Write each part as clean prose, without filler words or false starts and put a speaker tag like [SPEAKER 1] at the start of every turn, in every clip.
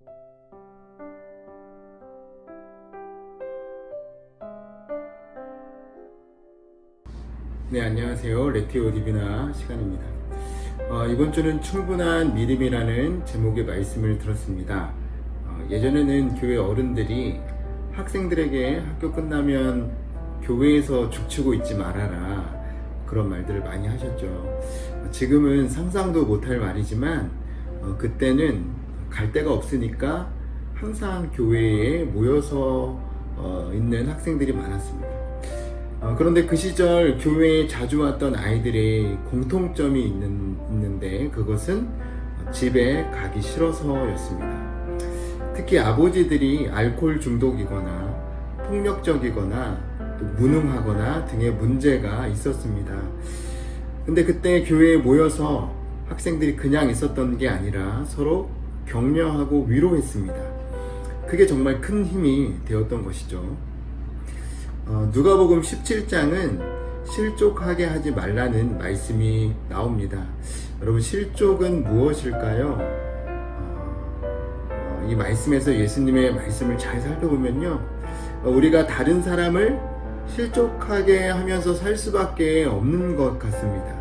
[SPEAKER 1] 네, 안녕하세요. 레티오 디비나 시간입니다. 이번 주는 충분한 믿음이라는 제목의 말씀을 들었습니다. 예전에는 교회 어른들이 학생들에게 학교 끝나면 교회에서 죽치고 있지 말아라, 그런 말들을 많이 하셨죠. 지금은 상상도 못할 말이지만 그때는 갈 데가 없으니까 항상 교회에 모여서 있는 학생들이 많았습니다. 그런데 그 시절 교회에 자주 왔던 아이들의 공통점이 있는데 그것은 집에 가기 싫어서였습니다. 특히 아버지들이 알코올 중독이거나 폭력적이거나 또 무능하거나 등의 문제가 있었습니다. 근데 그때 교회에 모여서 학생들이 그냥 있었던 게 아니라 서로 격려하고 위로했습니다. 그게 정말 큰 힘이 되었던 것이죠. 누가복음 17장은 실족하게 하지 말라는 말씀이 나옵니다. 여러분, 실족은 무엇일까요? 이 말씀에서 예수님의 말씀을 잘 살펴보면요, 우리가 다른 사람을 실족하게 하면서 살 수밖에 없는 것 같습니다.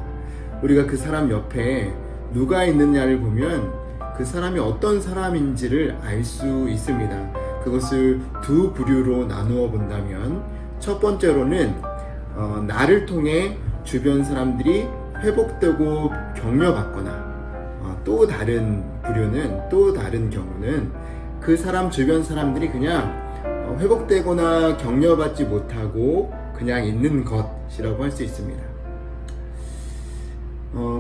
[SPEAKER 1] 우리가 그 사람 옆에 누가 있느냐를 보면 그 사람이 어떤 사람인지를 알 수 있습니다. 그것을 두 부류로 나누어 본다면, 첫 번째로는 나를 통해 주변 사람들이 회복되고 격려받거나, 또 다른 부류는, 또 다른 경우는 그 사람 주변 사람들이 그냥 회복되거나 격려받지 못하고 그냥 있는 것이라고 할 수 있습니다.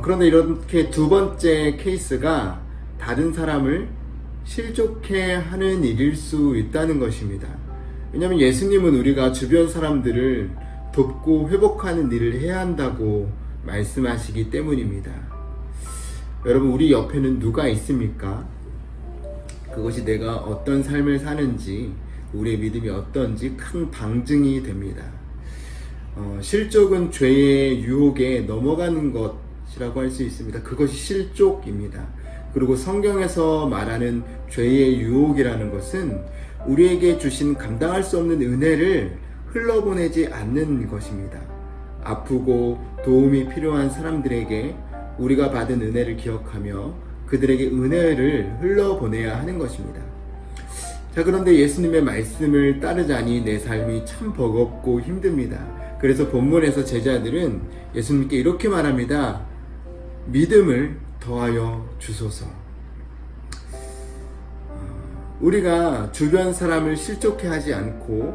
[SPEAKER 1] 그런데 이렇게 두 번째 케이스가 다른 사람을 실족해 하는 일일 수 있다는 것입니다. 왜냐하면 예수님은 우리가 주변 사람들을 돕고 회복하는 일을 해야 한다고 말씀하시기 때문입니다. 여러분, 우리 옆에는 누가 있습니까? 그것이 내가 어떤 삶을 사는지, 우리의 믿음이 어떤지 큰 방증이 됩니다. 실족은 죄의 유혹에 넘어가는 것이라고 할 수 있습니다. 그것이 실족입니다. 그리고 성경에서 말하는 죄의 유혹이라는 것은 우리에게 주신 감당할 수 없는 은혜를 흘러보내지 않는 것입니다. 아프고 도움이 필요한 사람들에게 우리가 받은 은혜를 기억하며 그들에게 은혜를 흘러보내야 하는 것입니다. 자, 그런데 예수님의 말씀을 따르자니 내 삶이 참 버겁고 힘듭니다. 그래서 본문에서 제자들은 예수님께 이렇게 말합니다. 믿음을 더하여 주소서. 우리가 주변 사람을 실족해 하지 않고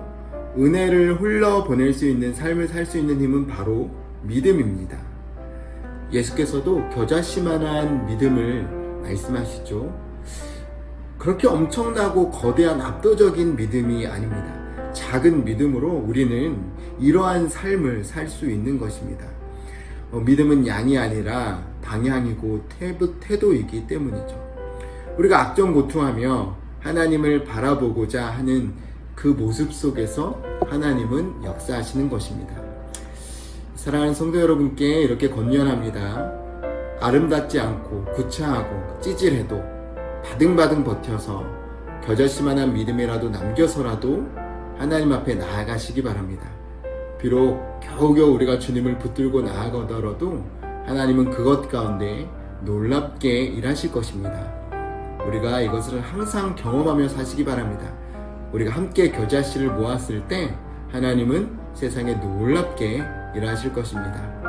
[SPEAKER 1] 은혜를 흘러보낼 수 있는 삶을 살 수 있는 힘은 바로 믿음입니다. 예수께서도 겨자씨만한 믿음을 말씀하시죠. 그렇게 엄청나고 거대한 압도적인 믿음이 아닙니다. 작은 믿음으로 우리는 이러한 삶을 살 수 있는 것입니다. 믿음은 양이 아니라 방향이고 태도이기 때문이죠. 우리가 악정고투하며 하나님을 바라보고자 하는 그 모습 속에서 하나님은 역사하시는 것입니다. 사랑하는 성도 여러분께 이렇게 건면합니다. 아름답지 않고 구차하고 찌질해도 바등바등 버텨서 겨자씨만한 믿음이라도 남겨서라도 하나님 앞에 나아가시기 바랍니다. 비록 겨우겨우 우리가 주님을 붙들고 나아가더라도 하나님은 그것 가운데 놀랍게 일하실 것입니다. 우리가 이것을 항상 경험하며 사시기 바랍니다. 우리가 함께 겨자씨를 모았을 때 하나님은 세상에 놀랍게 일하실 것입니다.